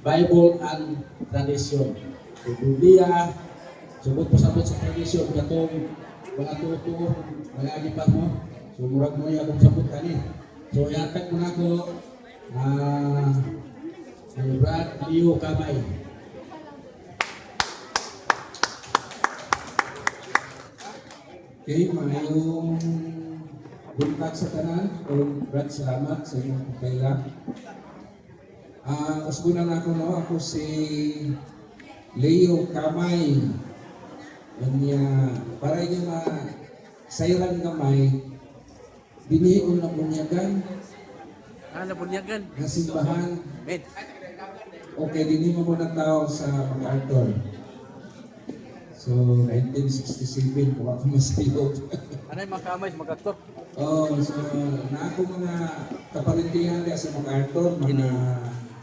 Bible and tradition. So, Biblia, sugod po sa tradition, katong mga tuto, mga agipan mo. So, murag mo yung akong sabot kani. So, yatag mo na ako, Brad Leo Kamay. Okay, mayroong buntag sa tanan. Brad, salamat sa inyong pagkaila. Usbunan ako, no? Ako si Leo Kamay. Para niya sayran gamay, binihion na bunyagan. Nabunyagan. Na simbahan. Med. Okay, dini mo na tao sa MacArthur. So, 1967, kung ako mas pilot. Ano yung mga kamay, mag-actor? So, na ako mga kaparintihan sa MacArthur, mga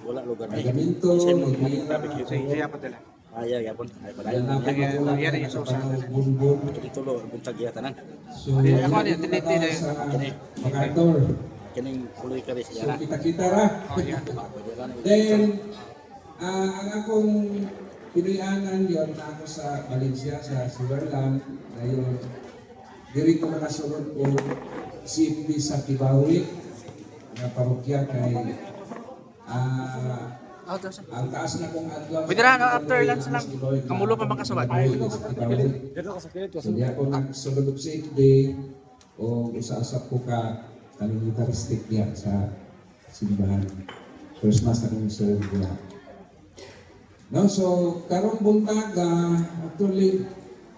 Wala lugar na. magaminto, Siya pa tala. Iya, ya pun. Ay, dahil na ako padala. magulang Iya, na iya, susah. bunbun. Ito lo, buntag iya tanan. So, Ako yan niya, ang tiniti tao na sa yun. MacArthur. Kining kuloy ka rin So, siya. kita-kita ra. Then, ang akong pinuyanan yun na ako sa Valencia, sa Sugarland, na yun, diri ko nakasunod ko CFP sa Kibawi, na parokya kay ang taas na kong adlaw. Pwede na, after lunch lang. Kamulo pa bang kasabay? So, di ako nagsunod og CFP o isa-asap ko ka kalingitaristik niya sa simbahan. Christmas na kong serve niya. No, so, karong buntaga, actually,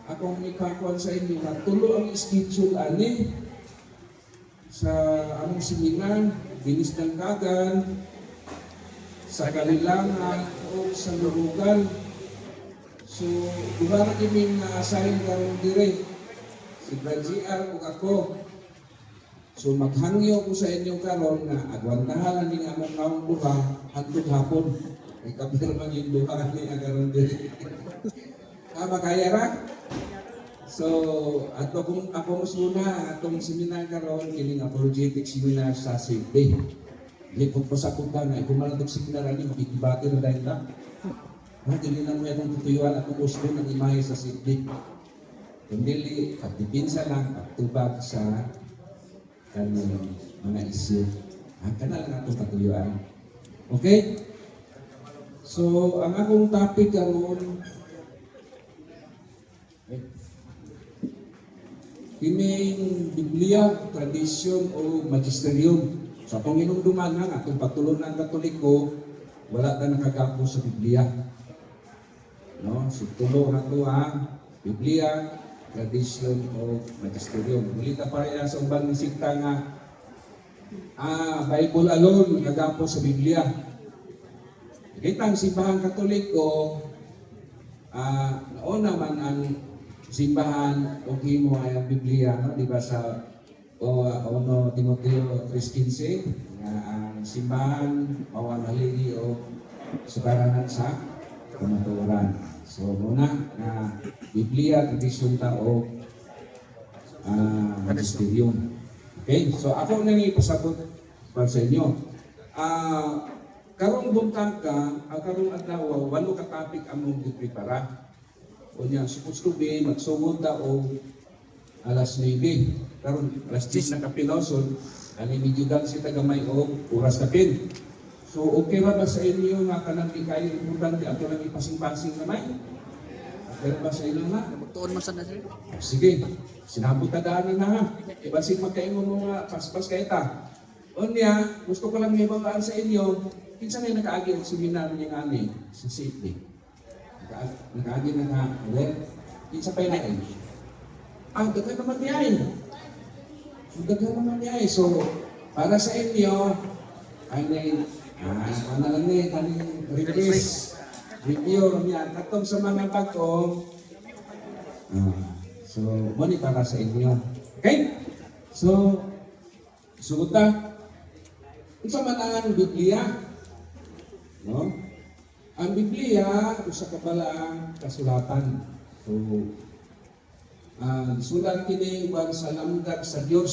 akong ikakuan sa inyo, natulo ang schedule ani sa among seminar, Binis ng Kagan, sa Kalilangan, o sa Lurugan. So, diba na kaming na-assign karong dire, si Brad GR o ako. So, maghangyo ko sa inyo karon na agwantahan ni among naong duha hangtod hapon. May kapirman yung duha ni agaron dire. Makaya ra? So, ako musuna atong seminar karon kining apologetic seminar sa Sydney. Di ko sa punta na kung malatog seminar ani makikibati na dahil ta. Dili na mo akong tutuyuan atong usbo ng imahe sa Sydney. Kundi pagdipinsa lang pagtubag sa kanang mga isyu. Kana lang atong patuyuan. Okay? So, ang akong topic karon kining Biblia, tradisyon o magisterium. Sa Panginoong dumanang atong pagtulong ng Katoliko, wala ta nakagapo sa Biblia. No, so tulo ato ang Biblia, tradisyon o magisterium. Muli ta pareha sa ubang sikta nga Bible alone nakagapo sa Biblia. Kita ang simbahan Katoliko, naon naman ang simbahan o himo ay ang Biblia, no? Di ba sa Timoteo 3:15 nga ang simbahan mawanaligi o sukaranan sa kamatuoran. So muna na Biblia, tradisyon ta o magisterium. Okay, so ako nang ipasabot para sa inyo. Karong buntag ka, karong adlaw, walo ka topic among giprepara. O niya, supposed to be, magsugod ta o alas 9. Karon alas 10 na kapiloson, naninigidan si tagamay o oras kapin. So, okay ba sa inyo nga kanang di kayo importante ato lang ipasing-pasing gamay? Okay ba sa inyo na? Magtuon man sa na sir. Sige, sinabot na daanan na ha. Ibasin magkaingon mo nga, paspas kayo ta. O niya, gusto ko lang ibabaan sa inyo, kinsa may nakaagi ang seminar niya nga sa safety. Nakaagi na nga, kinsa pa yun daghan naman niya daghan naman niya So, para sa inyo, ano lang kaning review niya, katong sa mga bagong, so, muni para sa inyo. Okay? So, suguta, isa man ang Biblia, no? Ang Biblia, usa ka balaang kasulatan. So, sulat kini uban sa lamdag sa Dios.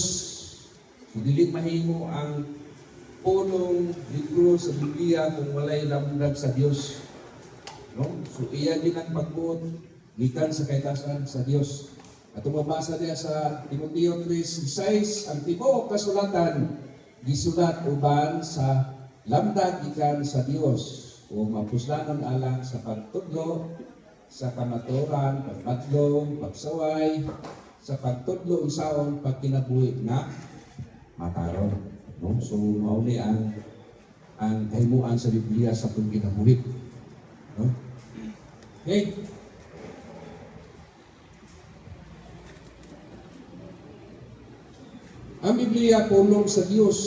So, dili mahimo ang punong libro sa Biblia kung walay lamdag sa Dios. No? So iya din ang pagbuot gikan sa kaitasan sa Dios. At mabasa niya sa Timoteo 3:6, ang tibuok kasulatan gisulat uban sa lamdag gikan sa Dios o mapuslanon alang sa pagtudlo, sa kamaturan, pagmadlong, pagsaway, sa pagtudlo unsaon pagkinabuhi nga mataron. No? So mauli ang kahimuan sa Biblia sa pagkinabuhi. No? Okay. Ang Biblia pulong sa Dios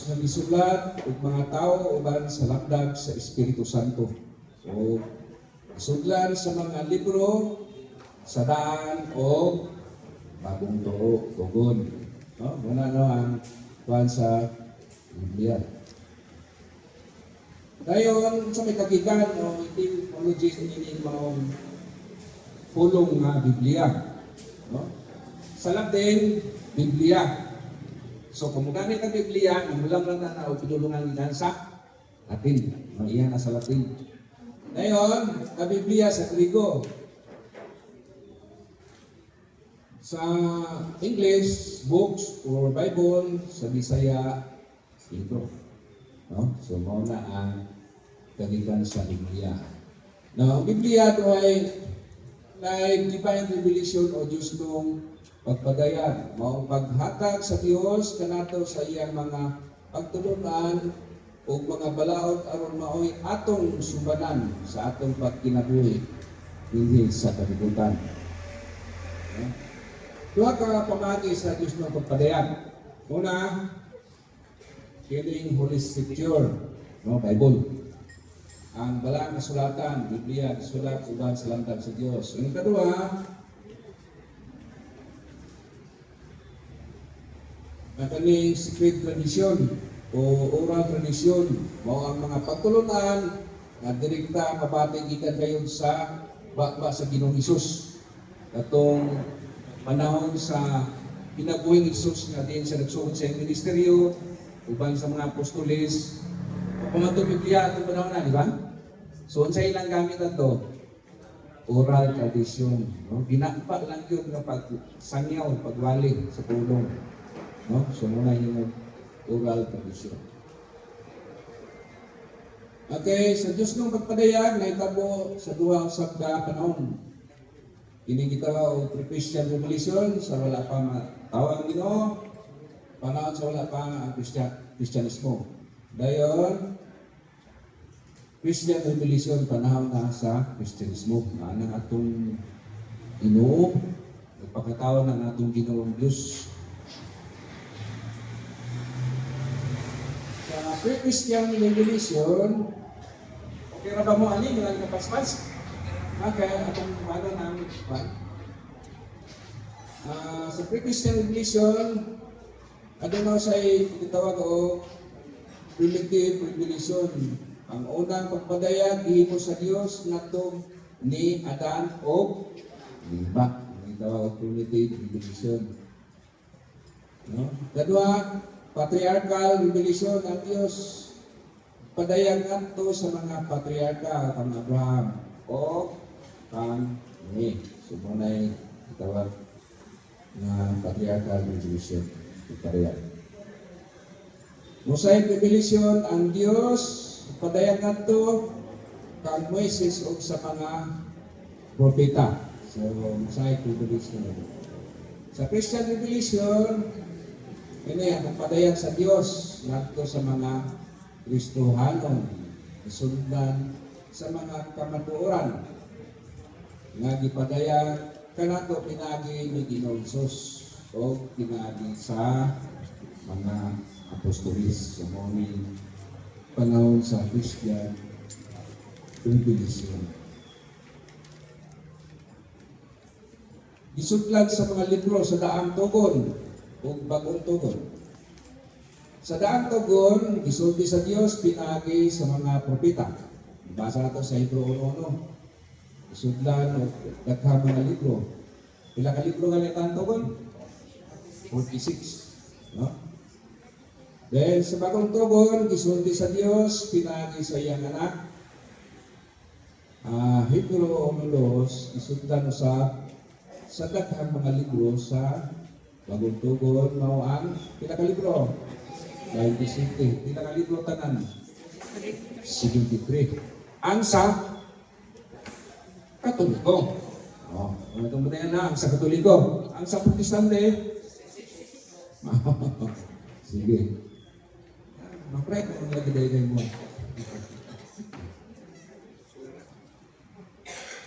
nga gisulat og mga tao uban sa lamdag sa Espiritu Santo. So isudlan sa mga libro sa daan o bagong tugon. No? Muna ang kuhan sa Biblia. Dayon sa may kagikan o etymology ini maong pulong nga Biblia. No? Sa Latin, Biblia. So kung gamit ang Biblia, namulang lang na o pinulungan niyan sa Latin. No? Iyan na sa Latin. Dayon, ang Biblia sa Griego. Sa English, books or Bible, sa Bisaya, libro. No? So muna ang kagikan sa Biblia. Now, ang Biblia ito ay divine revelation o Diyos nung pagpadayan. Maong paghatag sa Diyos kanato sa iyang mga pagtulungan o mga balaod aron maoy atong subanan sa atong pagkinabuhi dinhi sa kalibutan. No? Duha ka pamagi sa Diyos nung pagpadayan. Una, kining Holy Scripture, no, Bible. Ang balang kasulatan, Biblia, sulat uban sa lamdag sa Dios. Ang kadua, ang kaning secret tradition o oral tradition, mao ang mga pagtulunan nga direkta mabating gikan kayon sa bakba sa Ginoong Hesus. Katong panahon sa pinabuhing Hesus nga din sa nagsuot sa ministeryo uban sa mga apostoles. Kung ito Biblia, ito panahon na, di ba? So, sa ilang gamit ito, oral tradition. No? Ginapa lang yun na pagsangyaw, pagwali sa pulong. No? So, muna yung oral tradition. Okay, sa Diyos nung pagpadayag, naitabo sa duha usab ka panahon. Kini kita o pre-Christian revolution sa wala pa matawag Ginoo, panahon sa wala pa ang Kristyanismo. Dayon, Christian revolution panahon na sa Kristyanismo. Ang atong Ginoo, nagpakatawa ng atong Ginoong Diyos. Sa pre-Christian revolution, okay ra ba mo ani nga kapaspas? Kaya atong ano namin sa pre-Christian revolution, aduna sa itawag o primitive revelation. Ang unang pagpadayag gihimo sa Dios ngadto ni Adan o Eva. Ang itawag primitive revelation. No? Kadua, patriarchal revelation ang Dios padayag ngadto sa mga patriarka kang Abraham o kang Noe. So munay itawag na patriarchal revelation. Iparehas. Mosaic revelation ang Dios padayag ngadto kang Moises ug sa mga propeta. So Mosaic revelation. Sa Christian revelation, ini ang padayag sa Dios ngadto sa mga Kristohanon, isundan sa mga kamatuoran nga gipadayag kanato pinagi ni Ginoong Hesus o pinagi sa mga apostolis sa mga panahon sa Christian revelation. Gisudlan sa mga libro sa Daang Tugon o Bagong Tugon. Sa Daang Tugon, gisulti sa Dios pinagi sa mga propeta. Basa nato sa Hebro 1:1. Gisudlan o daghang mga libro. Pila ka libro nga Daang Tugon? 46. No? Dahil sa bagong tugon, gisulti sa Dios, pinagi sa iyang anak. Hebrew Omelos, isundan sa daghang mga libro sa bagong tugon, mao ang pinakalibro. 27, pinakalibro tanan. 73. Ang sa Katoliko. Ano itong muna yan na? Ang sa Katoliko. Ang sa Protestante. Sige. Mapray ko ang lagi-dayday mo.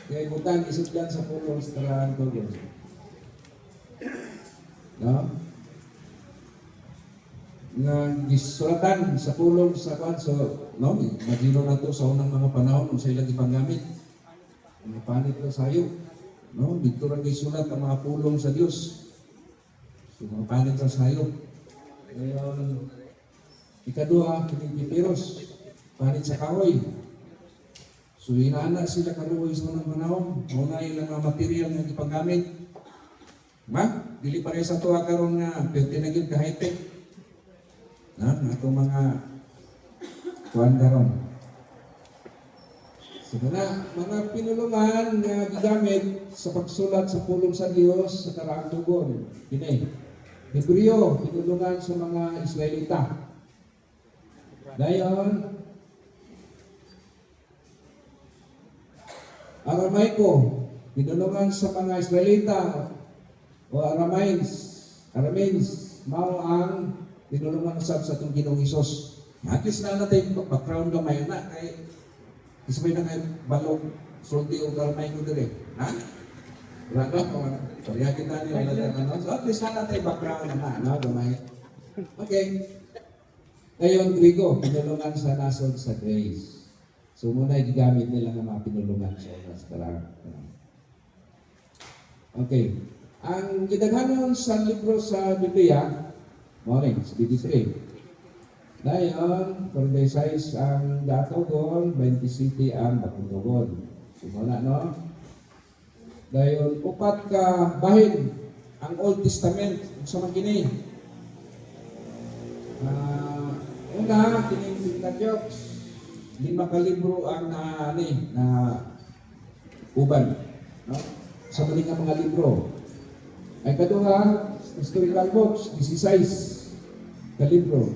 Kaya butang isutlan sa pulong sa karaan ko. No? Nga gisulatan sa pulong sa kanso, no? Magino na to sa unang mga panahon kung sa ilang ipanggamit. Mga panit na sayo. No? Dito rin isulat ang mga pulong sa Diyos. So, mga panit sa sayo. Ngayon, ikaduha, kinipipiros, panit sa kahoy. So, inaana sila karuoy sa unang panahon. Una yung mga material na ipanggamit. Dili pa rin sa tuwa karon nga, pero tinagil ka high-tech. Itong mga kuhan karon. So, mga pinulungan na gigamit sa pagsulat sa pulong sa Diyos sa karaang tugon. Pinay. Hebreo, pinulungan sa mga Israelita. Dayon, Aramaiko, pinulungan sa mga Israelita o Arameans, mao ang pinulungan sa itong Ginoong Hesus. At least na natin background gamay na kay isabay na kayo balong sulti o Aramaiko dire. Raga ko, pariyakin na niyo. So at least na natin background na gamay. Okay. Ngayon, Grigo, pinulungan sa nasod sa grace. So muna gigamit nila ng mga pinulungan sa oras karang. Okay. Ang gidaghanon sa libro sa Biblia, morning, sa 23. Dayon, 46 ang datugon, 27 ang datugon. So muna, no? Dayon, 4 ka bahin ang Old Testament sa magkini. Una, kining Pentatyok, 5 ka libro ang na uban, no? Sa maling nga mga libro. Ay kaduha, historical books, 16 ka libro.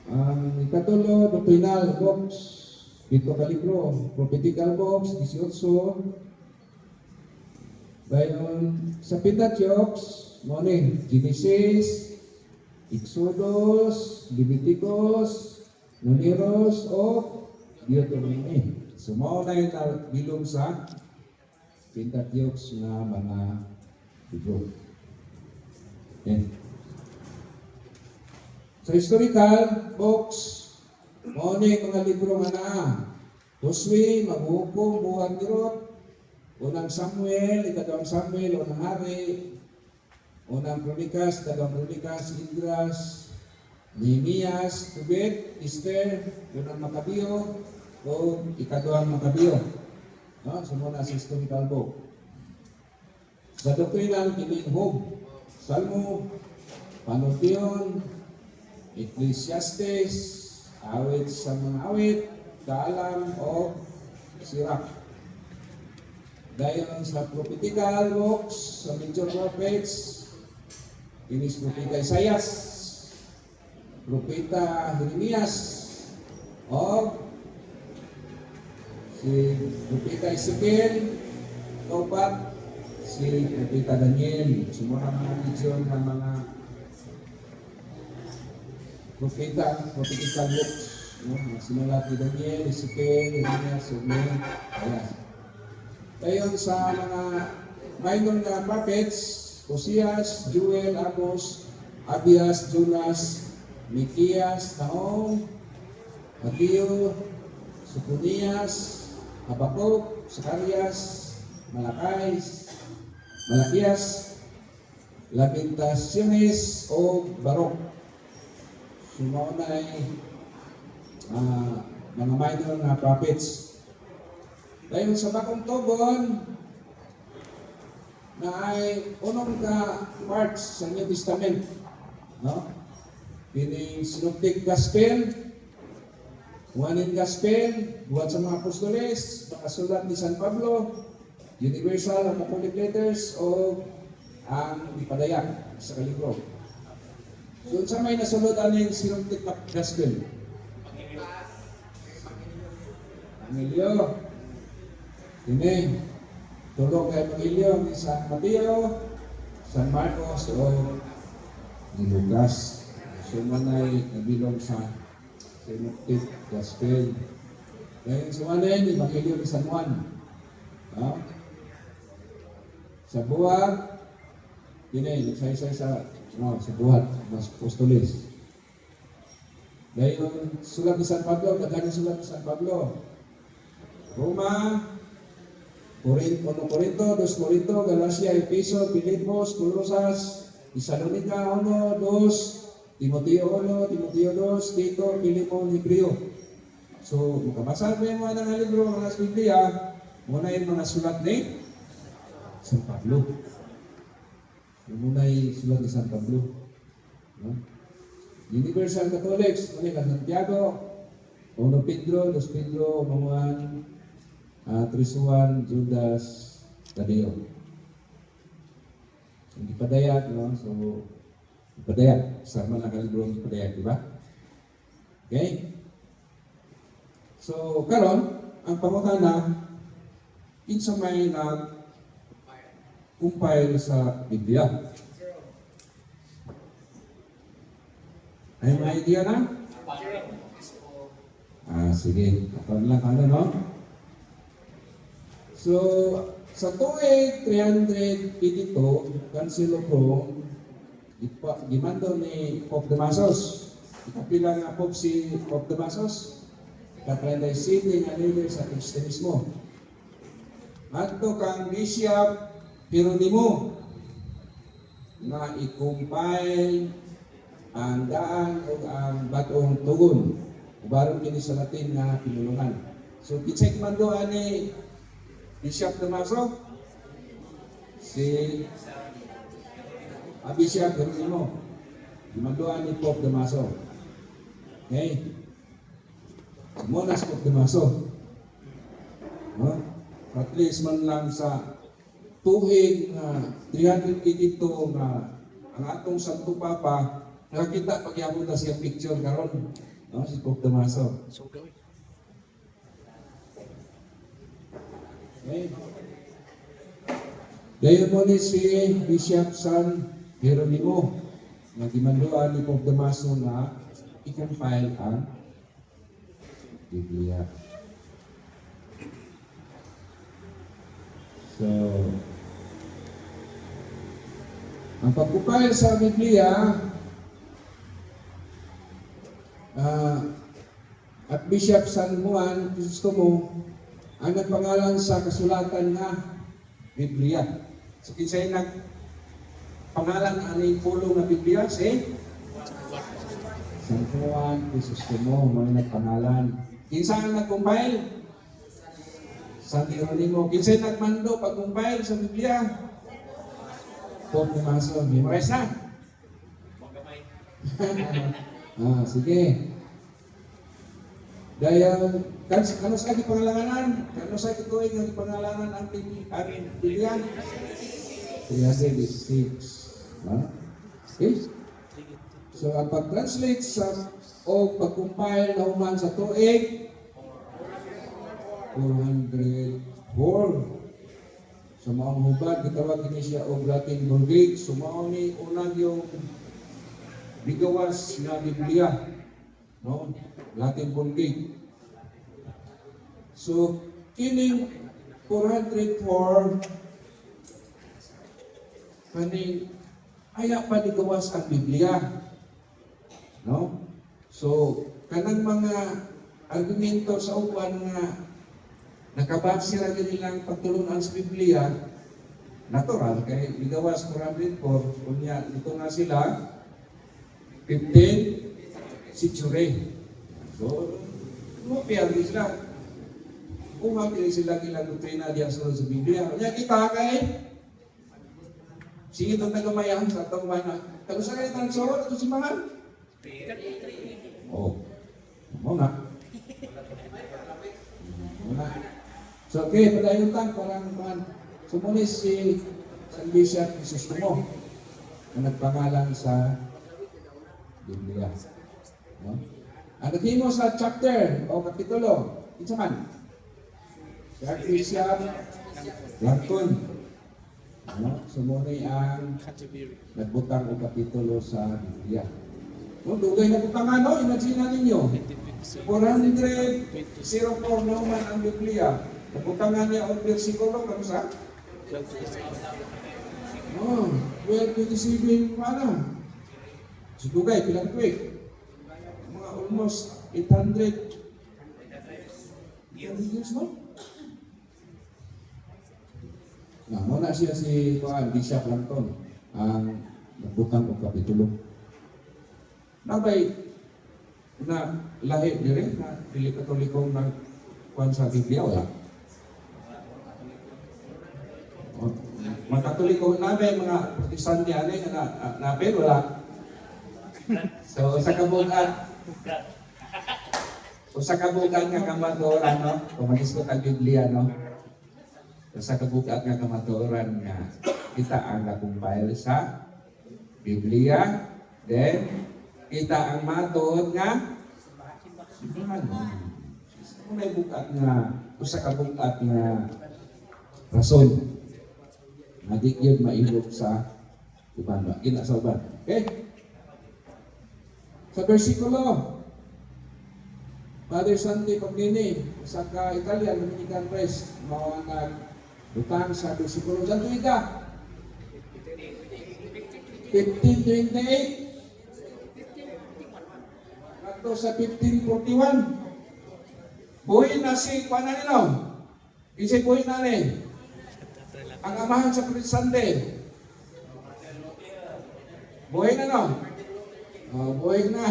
Ang ikatulo, doctrinal books, 7 ka libro. Prophetical books, 18. Dayon sa Pentatyok, mo ni Genesis, Exodus, Leviticus, Numeros, o Deuteronomy. So, mao na yung bilong sa Pentatyok nga mga libro. Okay. Sa historical books, mao na yung mga libro nga na Josue, Maghukom, Buhat Kirot, Unang Samuel, Ikadawang Samuel, Unang Hari, Unang Kronikas, Ikadawang Kronikas, Idras, Nehemias, Tobit, Esther, Unang Makabiyo, o Ikadawang Makabiyo. No? So muna sa historical book. Sa doctrinal, kining Job, Salmo, Panutyon, Ecclesiastes, awit sa mga awit, Kaalam, o Sirach. Dahil sa prophetical books, sa major prophets, kinis propeta Isaias, propeta Jeremias, o si propeta Ezekiel, kaupat si propeta Daniel, sumura mga legion ng mga prophetical books, no? Sinulat ni Daniel, Ezekiel, Jeremias, Isaias. Dayon sa mga minor na prophets, Hosias, Joel, Amos, Abias, Jonas, Mikias, Nahum, Hageo, Soponias, Habakuk, Sakarias, Malakias, Lamentaciones, o Barok. Sumauna ay mga minor na prophets. Dahil sa bagong tugon na ay unong ka parts sa New Testament, no? Kining Synoptic Gospel, Juanin Gospel, buhat sa mga apostoles, mga sulat ni San Pablo, Universal and Apostolic Letters, o ang ipadaya sa kalibro. So, sa may nasulod aning Synoptic Gospel? Emilio. Ini, tulong kay Emilio ni San Mateo, San Marcos, o ni Lucas. So, manay nabilong sa Synoptic Gospel. Ngayon, sa manay, ni Emilio ni San Juan. Sa buhat, ini, nagsay-say sa buhat, mas apostoles. Dahil sulat ni San Pablo, nagano sulat ni San Pablo. Roma, Corinto, 2 Corinto, Galacia, Efeso, Filipos, Colosas, Thessalonica 1, 2, Timoteo 1, Timoteo 2, Tito, Filemon, Hebreo. So, makabasa mo yung mga libro, mga Biblia, muna yung mga sulat ni San Pablo. Muna yung sulat ni San Pablo. Universal Catholics, muna yung Santiago, 1 Pedro, 2 Pedro, Juan, 3 Juan, Judas, Tadeo. Hindi padayag, no? So, padayag. Sama na kalibro ng padayag, di ba? Okay? So, karon ang pangutana, kinsa may nag-compile sa Biblia. Ay, may idea na? Sige. Katawan lang ano, no? So, sa tuig 382, Kansilo Rome, gimando ni Pope Damasus. Ikapila nga Pope si Pope Damasus. Ka-37 nga leader sa Kristiyanismo. Adto kang Bishop Hieronimo na i-compile ang daan o ang batong tugon. Ubaron kini sa Latin na pinulungan. So, kinsay mando ani Bishop Damaso? Si Bishop Hieronimo. Imandoan ni Pope Damaso. Okay? Muna si Pope Damaso. At least man lang sa tuig na 382 na ang atong Santo Papa, nakakita pagyabot na siya picture karon, no, si Pope Damaso. Okay. Dayon mo ni si Bishop San Hieronimo na gimanduan ni Pope Damaso na i-compile ang Biblia. So, ang pag-compile sa Biblia at Bishop San Juan Crisostomo ang nagpangalan sa kasulatan na Biblia. So, kinsay nagpangalan aning pulong na Biblia? Si San Juan Crisostomo, may nagpangalan. Kinsay ang nag-compile? San Hieronimo. Kinsay nagmando pag-compile sa Biblia? Pope Damaso. Memorize na? Sige. Dahil, kano sa pangalanan? Kano sa ituig ang pangalanan ang Biblia? 366. Okay? So, ang pag-translate sa o pag-compile na human sa tuig, 404. So, maong hubad, gitawag ini siya o Latin Vulgate. So, maong ni unang yung bigawas na Biblia. No? Latin Vulgate. So, kining 404 kaning aya pa digawas ang Biblia. No? So, kanang mga argumento sa uban nga nakabase ra nilang pagtulunan sa Biblia, natural kay digawas 404 unya dito nga sila 15 century. So, mapiyag sila. Umapili sila ilang doktrina diyan sa Biblia. Kaya kita kay sige itong tagamayan sa itong mana. Kung saan kayo tanong ito si Mahan? Oh. Muna. Muna. So, okay, padayutan, parang sumulis si San Bishop Crisostomo na nagpangalan sa Biblia. No? Ang naghimo sa chapter o kapitulo, isa man, si Archbishop Langton. No? Sumuni ang nagbutang o kapitulo sa Biblia. No, dugay na butangan, no? Imagine ninyo. 404 naman ang Biblia. Nabutangan niya ang versikulo, kano sa? Oh, 12:27 para. So, dugay, pilang quick. Mga almost 800 years, no? Muna siya si Bishop Langton ang nagbutang o kapitulo. Nabay na lahi dire na dili katolikong nagkuhan sa Biblia wala. Mga katoliko namin, mga protestante na namin wala. So sa kabugan nga kamatuoran, no? Kumanis ko ang Biblia, no? Sa kabugat nga kamatuoran nga kita ang nakumpile sa Biblia, then kita ang matuod nga simbahan. May bukat nga, usa ka bukat nga rason na di yun mailog sa uban ba? Ina sa uban. Okay? Sa versikulo, Father Santi Pagnini, sa ka-Italian, Dominican Press, mga butang sa versikulo. Saan ito ika? 1528 ato sa 1541. Buhay na si Pananino. Isip buhay na rin. Ang amahan sa protestante. Buhay na, no? Oh, buhay na.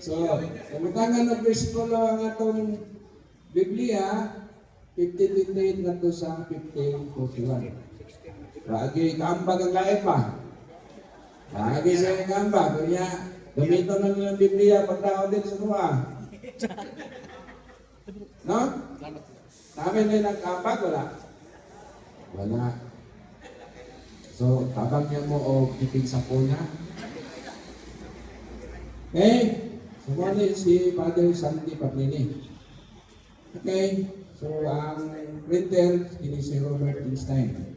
So, kamutangan ng versikulo ang atong Biblia, 1528 na to sa 1541. Lagi kaambag ang lain pa. Lagi sa kaambag. Kaya, gamiton na nilang Biblia pagtao din sa tuwa. No? Namin din nag-kaambag, wala? Wala. So, tabang niya mo o titig sa puna. Okay? Sumali si Father Santi Pagnini. Okay? So, ang printer, ini si Robert Einstein.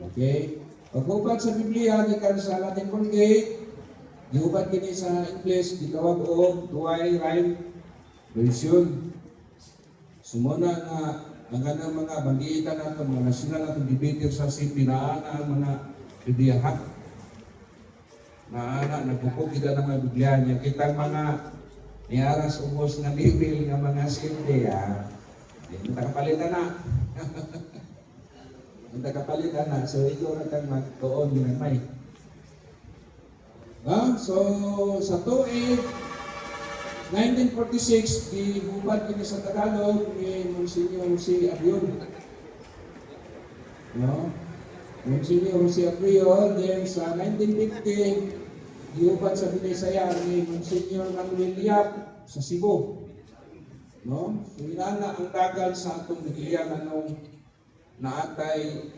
Okay? Pag-ubad sa Biblia, ikan sa Latin Vulgate, giubad kini sa English, gitawag o Douay Rhyme Version. Sumuna nga, ang ganang mga banditan nato, mga nasyonal nato, debater sa pinaan ang mga Bibliahan. Nagpupog kita ng mga Biblia niya. Kita mga niaras ubos na Bibil ng mga sindi, hindi nakapalitan na. Hindi nakapalitan na. So, ito na kang magtuon ng may. So, sa tuig 1946, gihubad kini sa Tagalog ni Monsignor Jose Abriol. No? Monsignor Jose Abriol, then sa 1950, gihubad sa Binisaya ni Monsignor Manuel Yap sa Cebu. No? So, inana ang dagan sa atong Biblia nung naatay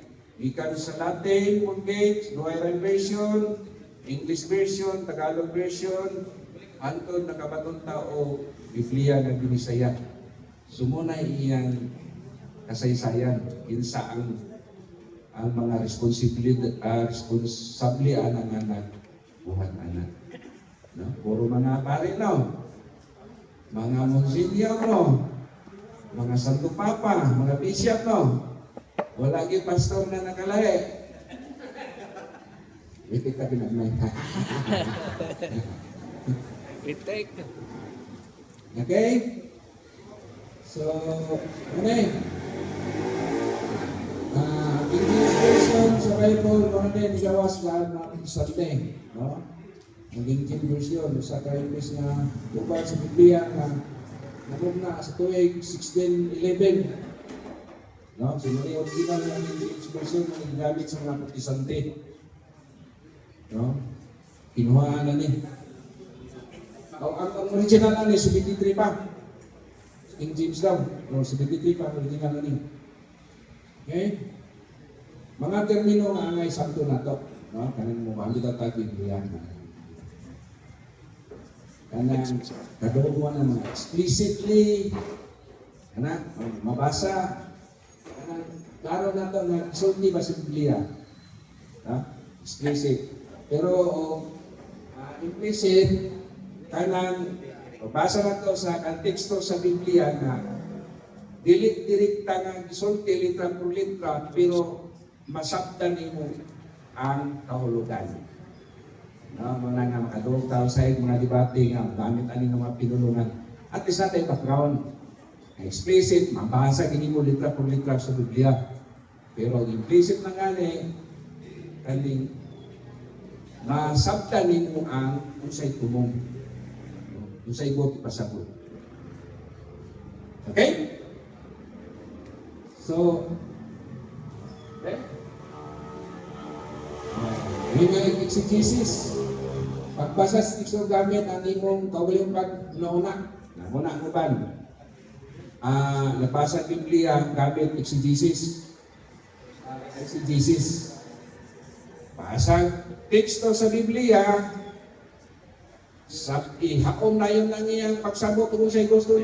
ikan sa Latin, Vulgate, Douay Rhyme Version, English version, Tagalog version, antod nakabatong tao, Biblia ng Binisaya. Sumunay iyang kasaysayan, kinsa ang mga responsable anak buhat anak. No? Puro mga pare, no? Mga monsignor, no? Mga santo papa, mga bishop, no? Wala gi pastor na nakalahi. Wait, ka pinagmay. Retake. Okay? So, ano eh? English version sa Bible, mga din, igawas lahat ng Sunday. No? Maging King version, sa ka-English na bukal sa Biblia na namog na sa tuig 1611. No? So, mali original ng English version na gamit sa mga protestante. No? Kinuha na ni. Ang original na ni, 73 pa. King James daw. O, 73 pa, original na ni. Okay? Mga termino nga angay santo na to. No? Kanang mo, ang kita tayo Biblia. Kanang kadoon na mga explicitly, mabasa. Kanang klaro na to, nagsulti ba sa Biblia? Explicit. Pero implicit, kanang basa na to sa konteksto sa Biblia na direkta nga gisulti litra por litra, pero masabtan nimo ang kahulugan. Mga nga makadulog tao sa mga debate nga gamit ani nga mga pinulungan. At isa tayo background. Explicit, mabasa kini mo litra por litra sa Biblia. Pero implicit na nga kaning masabtan nimo ang unsay tumong. Unsay buot ipasabot. Okay? So, okay? Yung mga exegesis, pagbasa sa teksto gamit ang imong kaugaling pag nauna mo ba? Nagbasa ang Biblia gamit exegesis. Basa teksto sa Biblia, ihaom na yun ang iyang pagsabot kung siya'y gusto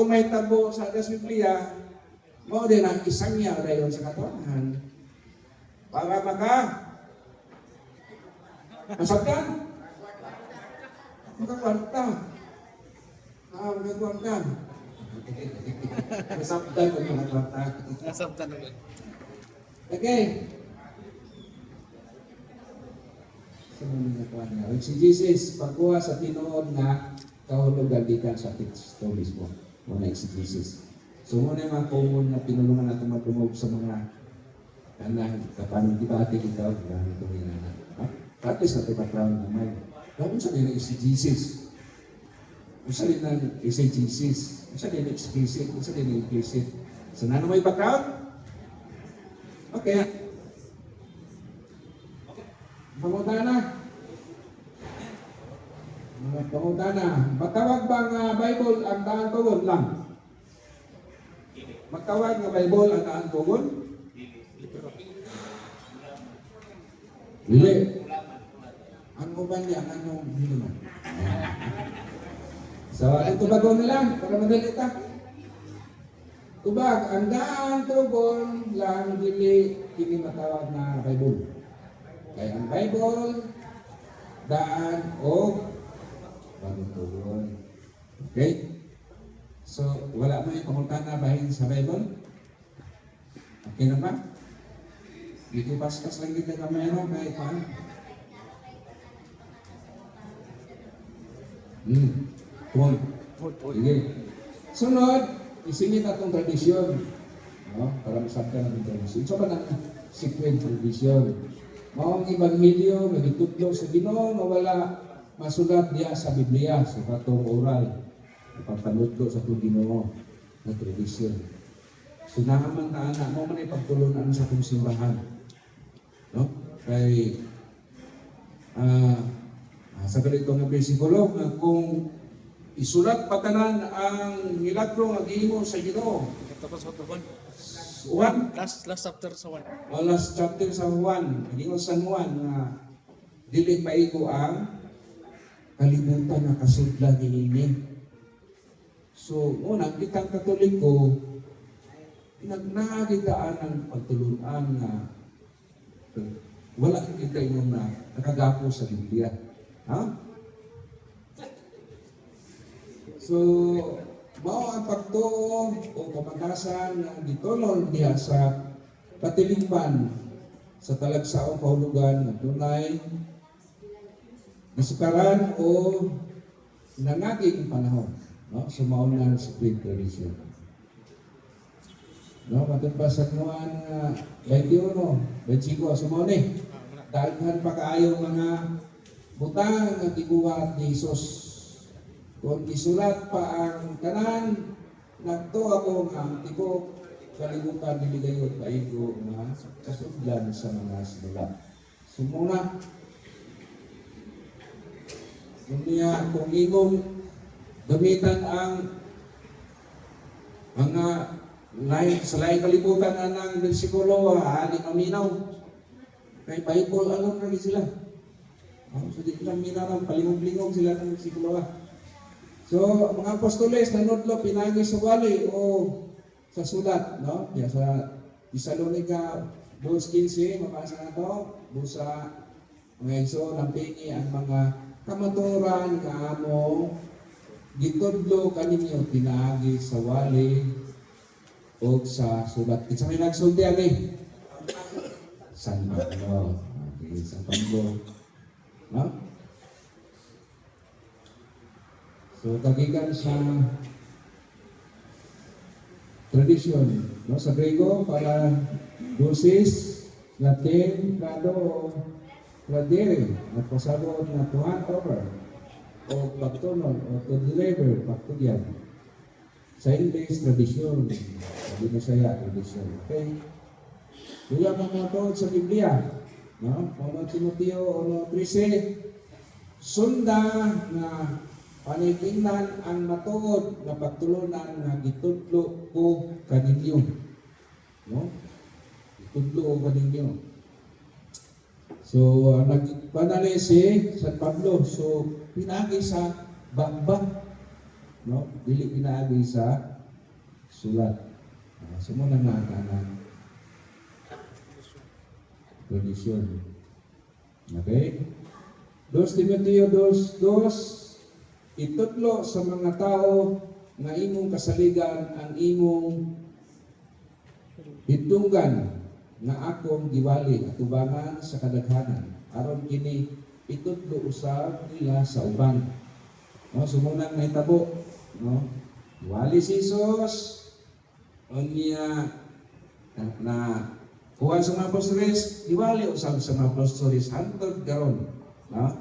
may tabo sa Biblia, mo din ang isang niya rayon sa katuanan. Para masabdan. Makakwarta. Makakwarta. Masabdan kung makakwarta. Nasabtan naman. Okay. Si Jesus, pagkuha sa tinuod na kahulugan gikan sa teksto mismo. Muna si Jesus. So muna yung mga common na pinulungan natin matungog sa mga kanang kapanong debate ikaw, gamit itong hinana. At least natin background naman. Kung saan din si Jesus? Kung saan din ang Jesus? Kung saan din explicit? Kung saan din implicit? So na may background? Okay. Pangutana. Mga pangutana. Magtawag ba nga Bible ang daan tugon lang? Magtawag nga Bible ang daan tugon? Dili. Ang uban niya, anong hinuman? So, ang tubagon na lang, para madali ka. Tubag, ang daan tugon lang, dili, kini matawag na Bible. Kaya ang Bible, daan o bagong tugon. Okay? So, wala mo yung pangutana bahin sa Bible? Okay na ba? Dito paskas lang kita kamay no, kahit paano. Cool. Sige. Sunod, isingit atong tradisyon. No? Para masabtan ang tradisyon. So, ba ng secret tradisyon? Maong ebanghelyo, nagitutlo sa Ginoo, mawala masulat diya sa Biblia, sa katong oral. Ipagpanudlo sa itong Ginoo na tradisyon. So, naman na anak mo man ipagtulunan sa itong simbahan. No? Kay sa ganito nga bersikulo nga kung isulat patanan ang milagro nga gihimo sa Ginoo. Tapos sa 1 last chapter sa 1. last chapter sa 1, gingon San Juan nga dili paigo ang kalibutan nga kasudlan niini. So, una kitang Katoliko nagnagitaan ang pagtulunan nga wala kita ingon na nakagapo sa Biblia. Ha? So, mao ang pagtuo o kamatasan ng gitulon diha sa katilingban sa talagsaong kahulugan ng tunay nasukaran o nangaging panahon. No? So, maunan sa Great Tradition. No, matun pa sa Juan 21, 25, sumone. Daghan pa kaayo mga butang nga gibuhat ni Jesus. Kung isulat pa ang tanan, nagto ako nga tibok kalibutan niligayon paigo nga kasudlan sa mga sinulat. Sumuna, Unya kung imong gamitan ang mga sa lain kalibutan ng bersikulo, ani maminaw. Kay Bible, alam na rin sila. So, di lang minaw, palingog-lingog sila ng bersikulo. So, mga apostoles, nanodlo, pinagi sa wali o sa sulat, no? Kaya sa Thessalonica 2:15, mabasa na to, busa, mga iso, nampingi ang mga kamaturan nga among gitudlo kaninyo pinaagi sa wali o sa sulat. Kitsa may nagsulti ani? San Pablo. Okay, San Pablo. No? So, kagikan sa tradisyon, no? Sa Grego, para dosis, Latin, prado, pradere, nagpasabot na to hand over, o pagtunon, o to deliver, pagtugyan. Sa English, tradisyon. Sabi na saya, tradisyon. Okay? Wala mga matawag sa Biblia. No? Ono Timoteo, ono 13, sunda na panitingnan ang matuod na pagtulunan na gitudlo ko kaninyo. No? Gitudlo ko kaninyo. So, nagpanali si San Pablo. So, pinagi sa bagbag. No? Dili pinaagi sa sulat. Sumuna na ang tradisyon. Okay? 2 Timoteo 2:2, itutlo sa mga tao nga imong kasaligan ang imong hitunggan nga akong giwali atubangan sa kadaghanan aron kini itutlo usab nila sa uban. No, sumunang nahitabo, no? Giwali si Jesus unya na kuha sa mga apostoles, giwali usab sa mga apostoles hangtod karon, no?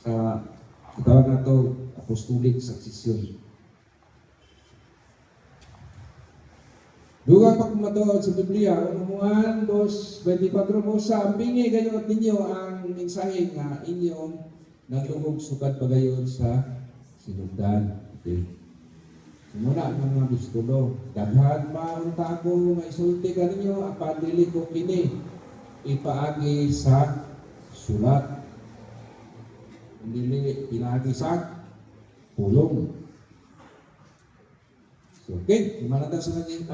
Sa tawag na to apostolic succession. Dugang pagmatuod sa Biblia, Juan 2:24 mo sa ambingi gayon ninyo ang mensahe nga inyong naglugog sukad pagayon sa sinugdan. Okay. Muna ang mga diskulo. Daghan pa unta ko nga isulti kaninyo apan dili ko kini ipaagi sa sulat. Dili pinaagi sa pulong. So, okay, manata sa naging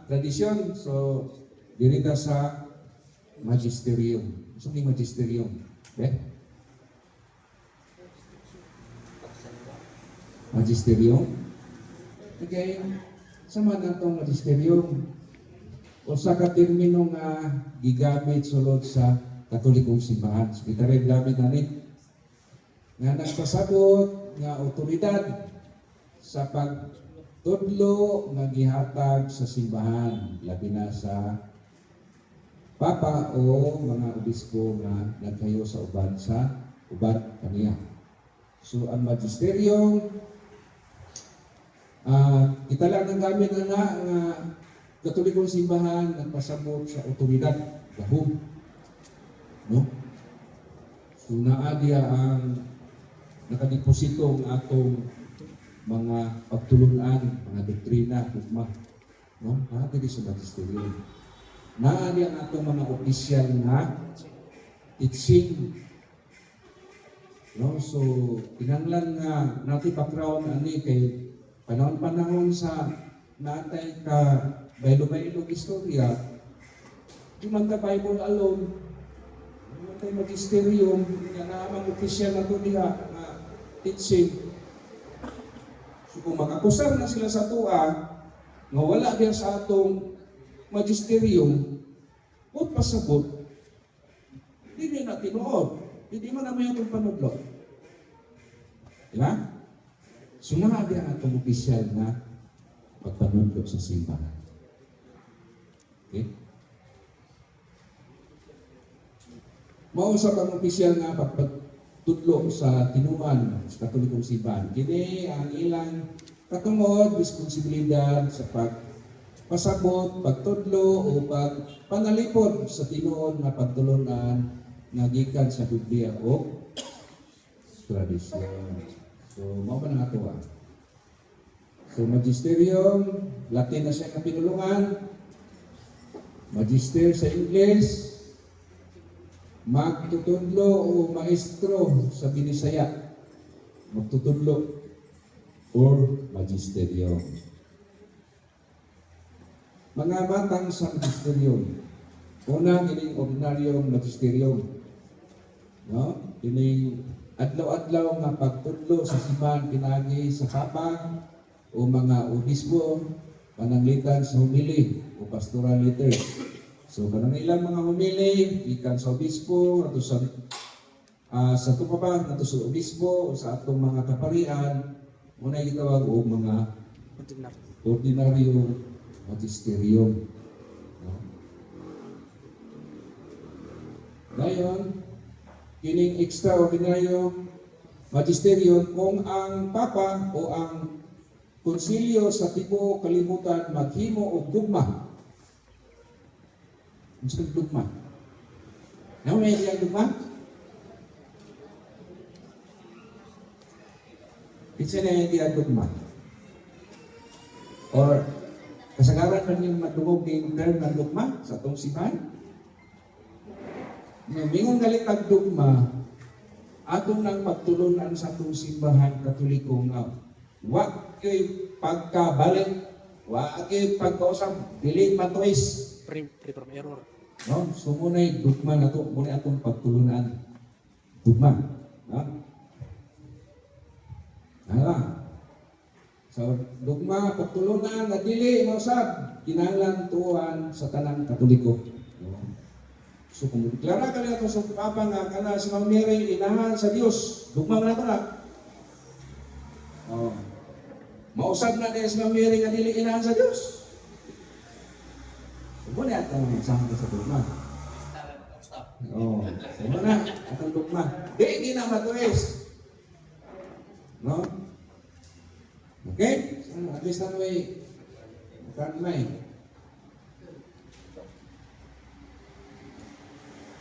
tradisyon. So, dirita sa magisterium. So, may magisterium. Okay? Magisterium. Okay. Sama na itong magisterium. O sa katermino nga gigamit sulod sa Katolikong simbahan. So, kita rin gamit na rin. Nga nagpasabot nga otoridad sa pagtudlo nga gihatag sa simbahan. Labi na sa Papa o mga obispo nga nagkayo sa uban kaniya. So, ang magisterium, kita lang ang gamit nga Katolikong simbahan nagpasabot sa otoridad, gahom. No? So, naadya ang nakadeposito ng atong mga pagtulunan, mga doktrina, hukma. No? Naadya sa magisterium. Naadya ang atong mga opisyal na teaching. No? So, kinanglan nga natin background ani kay panahon-panahon sa natay ka baylo-baylog istorya, di man ka Bible alone, di man tayo magisterium, nga naamang opisyal na ito diha, na teaching. So kung makakusar na sila sa tuwa, nga wala diya sa atong magisterium, huwag pasabot, hindi na tinuod, hindi man naman itong panudlo. Diba? So nahabi ang atong opisyal na pagpanudlo sa simbahan. Okay? Mausap ang opisyal nga pagpatudlo sa tinuan sa Katolikong simbahan. Kini ang ilang katungod, responsibilidad sa pagpasabot, pagtudlo o pagpanalipod sa tinuon na pagtulunan nga gikan sa Biblia o tradisyon. So, mao man ang ato ah. So, magisterium, Latin na siya kapinulungan, magister sa English, magtutudlo o maestro sa Binisaya, magtutudlo or magisterium. Mga batang sa magisterium, una, kining ordinaryong magisterium. No? Kining adlaw-adlaw nga pagtudlo sa simbahan pinagi sa Papa o mga obispo, pananglitan sa humili o pastoral leaders. So, kanang ilang mga humili, ikan sa obispo, ato sa tupapa, ato sa obispo, sa atong mga kaparian, muna gitawag o mga ordinaryo magisterium. No? Ngayon, kining extraordinaryo magisterium kung ang Papa o ang konsilyo sa tibuok kalibutan maghimo og dugma. Unsa ang dugma? Ano may iyang dugma? Kinsa na iyang dugma? Or kasagaran man yung madungog yung term ng dugma sa atong simbahan? Mingon galit ang dugma, atong nang pagtulunan sa atong simbahan Katoliko nga wa kay pagkabalik, wa kay pagkausap, dili matuis. Free from error. No? So muna'y dugma na to, muna'y atong pagtulunan. Dugma. No? So dugma, pagtulunan, na dili mausap, kinahanglan tuwan sa tanang Katoliko. No? So kung deklara ka na ito sa Papa nga kana sa mga Mary, inahan sa Diyos, dugma na ito na. Oh. Mausap na kayo sa mga Mary nga dili inahan sa Diyos. Muna atong sama sa dugma. Oh, muna atong dugma. Di na matuis. No? Okay? So, at least na may may.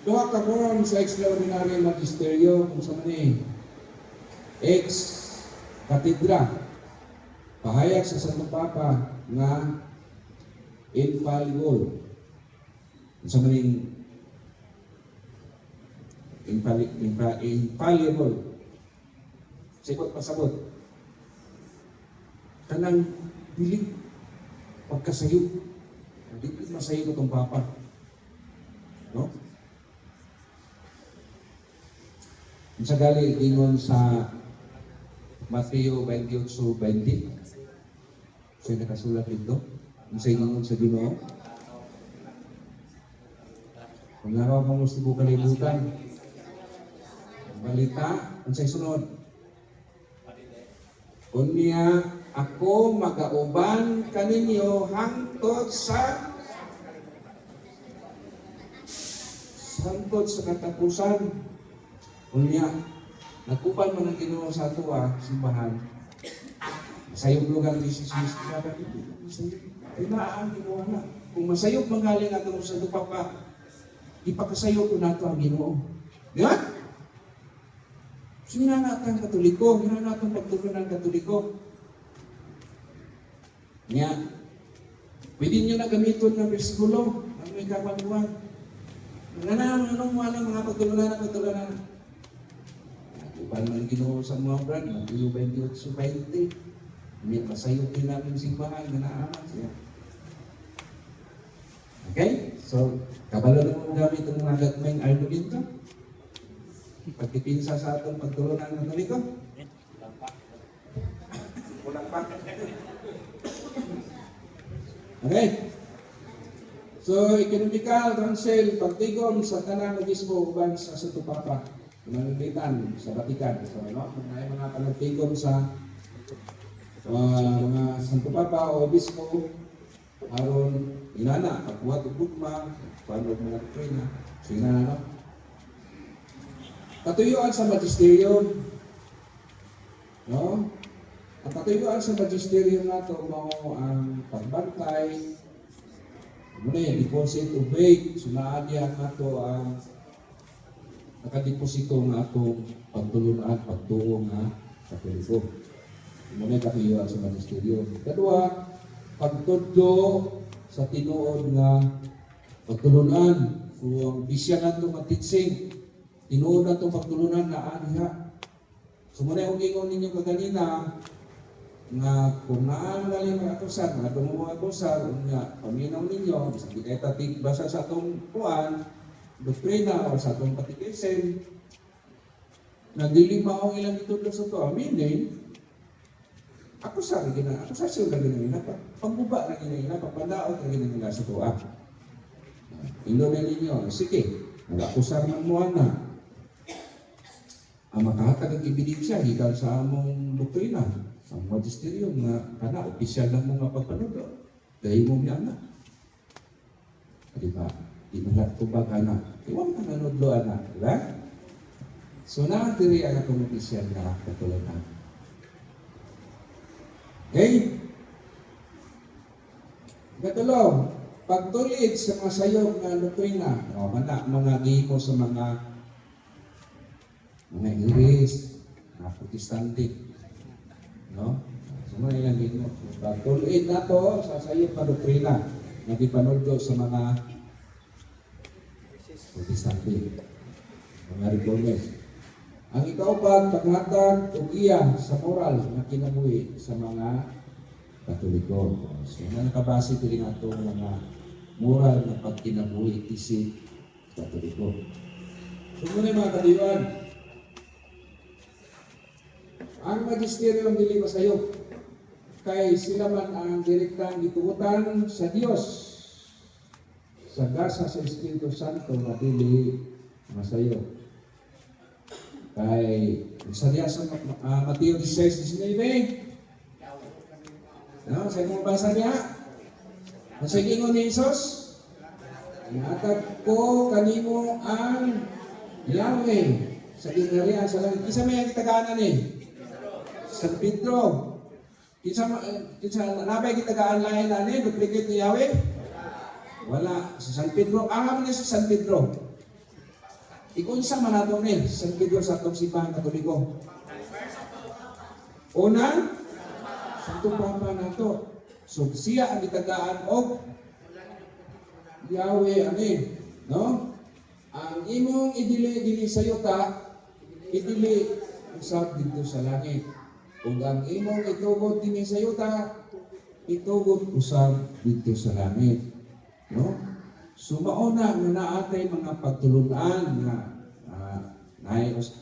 Duha ka form sa extraordinary magisteryo kung sa mani. Ex Katedra. Pahayag sa Santo Papa nga infallible. Sa maning infallible. Sibot pasabot. Kanang dili pagkasayo. Dili masayo itong Papa. No? Sa gali ingon sa Mateo 28:20. Siya nakasulat dito. Sa ingon sa Ginoo. Kung naraw mo gusto ko kalimutan, balita, ang sa'y sunod. Unya, ako magauban kaninyo hangtod sa katapusan. Unya, nagkupan man ang Ginoo sa ato simbahan. Masayog lugar ni Jesus. Inaan Ginoo na. Kung masayog magaling ato sa Papa, ipakasayog ko nato ang Ginoo. Di ba? So, hinanatang Katoliko, hinanatang pagtutunan ng Katoliko. Nga, pwede nyo na gamiton ng bersikulo, ang may kapanduan. Anong mga pagtulunan. Iban man Ginoo sa mga brand, Mateo 28:20. May masayog din namin simbahan, ganaaman siya. Okay? So, kabalo na mo gamit ang mga gatmayng argumento. Pagkipinsa sa atong pagtulunan ng Katoliko. Kulang pa. Okay? So, economical council, pagtigom sa tanang obispo uban sa Santo Papa. Mananglitan sa Vatican. So, no? Mga panagtigom sa mga Santo Papa o obispo aron inana pagbuhat og dugma paano mga doktrina so inana no katuyuan sa magisterium no ang katuyuan sa magisterium nato mao ang pagbantay muna yung deposit of faith sunaan niya nato ang nakadeposito ng atong pagtulunan, pagtuo nga Katoliko. Muna kakiwa sa magisteryo. Kadua, pagtudlo sa tinuod nga pagtulunan. So, ang bisya na itong matitsing, tinuod na itong pagtulunan na aniha. So, muna yung ingon ninyo kaganina, nga kung naan galing mga akusar, mga mga akusar, nga paminaw ninyo, sa kitay basa sa itong kuwan, doktrina o sa itong katikism, nagdiling maong ilang itudlo sa ito, aminin, akusar siya na ginagina, pagbuba na ginagina, pagpandaot na ginagina sa tuwa. Ilo na ninyo, sige, nag-akusar ng mo na. Ang makahatag ang ebidensya, higal sa among doktrina, ang magisterium nga kana, opisyal ng mga pagpanudo. Dahil mo niya na. Di ba? Di ba lahat ko ba kana? Iwan ka nanudlo na. Diba? So nakatiri ang akong opisyal na katulunan. Okay? Katulong, pagtulid sa mga sayog na doktrina, mga gimo sa mga Ingles, mga Protestante, no? So mga ilang gimo. Pagtulid na to sa sayog na doktrina, na ipanuldo sa mga Protestante, mga Reformers. Ang ikaupat, paghatag o iya sa moral na kinabuhi sa mga Katoliko. So, nakabase ko rin ito mga moral na pagkinabuhi isip Katoliko. So, muna mga kadiwan, ang magisterium dili masayo kay sila man ang direktang gitugutan sa Dios sa gasa sa Espiritu Santo na dili masayo. Kay sa Mateo 16:19, no, sa imong basa niya, ang sigingon ni Jesus, ihatag ko kanimo ang Yahweh sa ginarian sa langit. Kisa may kitagaanan ni San Pedro. Kisa nabay kitagaan lain na ni duplicate ni Yahweh? Wala. Sa San Pedro, ang niya sa San Pedro. Ikunsa man nato ni San Pedro sa atong simbahan Katoliko. Una, Santo Papa nato. So siya ang gitagaan og Yahweh, amen. No? Ang imong idili sa yuta, idili usab dito sa langit. Kung ang imong itugod dinhi sa yuta, itugod usab dito sa langit. No? So mauna nga naatay mga pagtulunan nga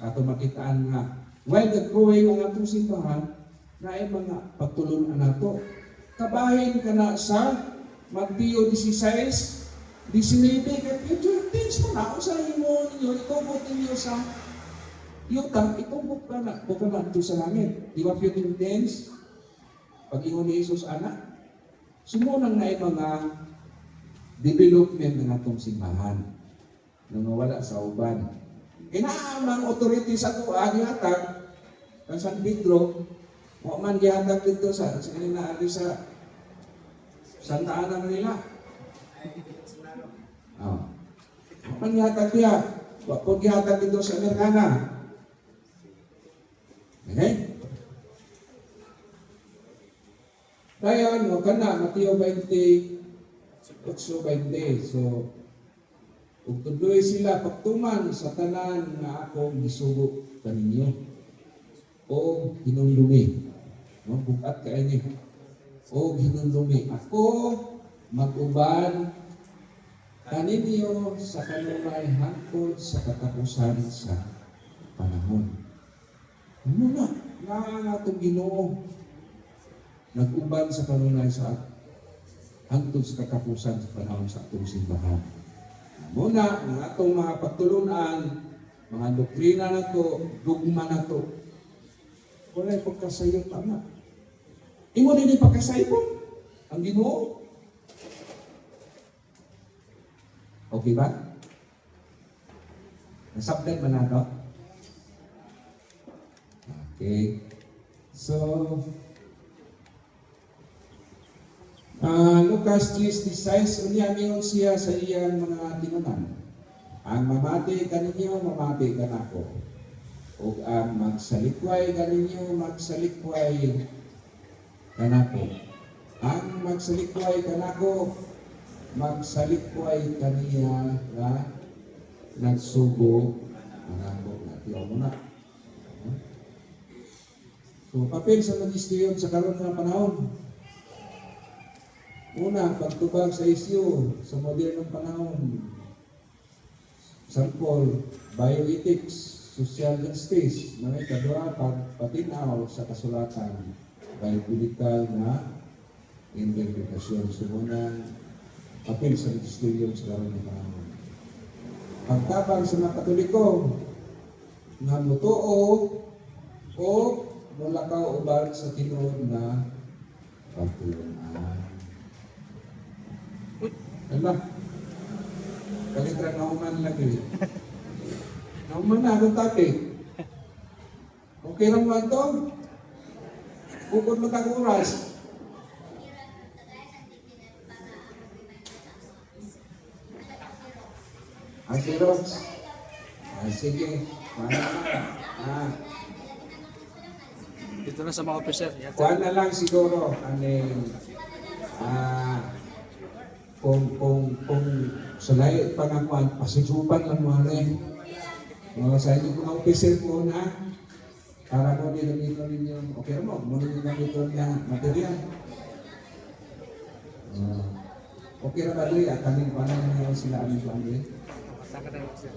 ato makitaan nga while growing ang atong simbahan naay mga pagtulunan nato. Kabahin ka na sa Mateo 16, 19, kaya future things mo na, kung sa imo ninyo, itubot ninyo sa yuta, itubot ka na, buka na ito sa langit. Di ba future things? Pag-ingon ni Jesus, anak, sumunang na mga development ng atong simbahan na mawala sa uban. Kinaamang authority sa tuwa, gihatag ng San Pedro, o man gihatag dito sa inaali sa Santa Ana Manila. O man gihatag niya, o gihatag dito sa Amerikana. Okay? Kaya ano, kana, Mateo 20, 8:20. So, ug tuloy sila pagtuman sa tanan nga akong gisugo kaninyo. O hinulumi. No, bukat kay ni. O hinulumi. Ako mag-uban kaninyo sa kanunay hangtod sa katapusan sa panahon. Ano na? Nga itong Ginoo nag-uban sa kanunay sa hangtod sa katapusan sa panahon sa atong simbahan. Muna, ang atong mga pagtulunan, mga doktrina na to, dugma na to, wala'y pagkasayot na. Imo din pagkasayot ang Ginoo. Okay ba? Nasabdan ba na to? Okay. So, Lucas 3:16, unya mingon siya sa iyang mga tinunan. Ang mamati kaninyo, mamati ka nako. o ang magsalikway kaninyo magsalikway kanako. Ang magsalikway kanako magsalikway kaniya nga nagsugo kanako natiyo mo na. So papel sa magisterium sa karon nga panahon. Una, pagtubag sa isyu sa modernong panahon. Sample, bioethics, social justice, na may kadua pagpatinaw sa kasulatan, biopolitical na interpretasyon. Sumunang papel sa magisterium sa karon nga panahon. Pagtabang sa mga Katoliko, nga mutuo o mulakaw uban sa tinuod na pagtulungan. Ala, kalitra nauman lagi. Nauman na akong topic. Okay lang ba ito? Bukod mo tag oras. Xerox. Sige. Dito na sa mga officer. Kuha na lang siguro aning kung sa layo pangakuan, pasisupan lang mo rin. Sa inyo mga officer ko na para mo nilagito ninyo, okay mo, muna nyo nilagito na material. Okay na ba doon? At kaming paano nyo sila aming pamilya? Saka na, officer.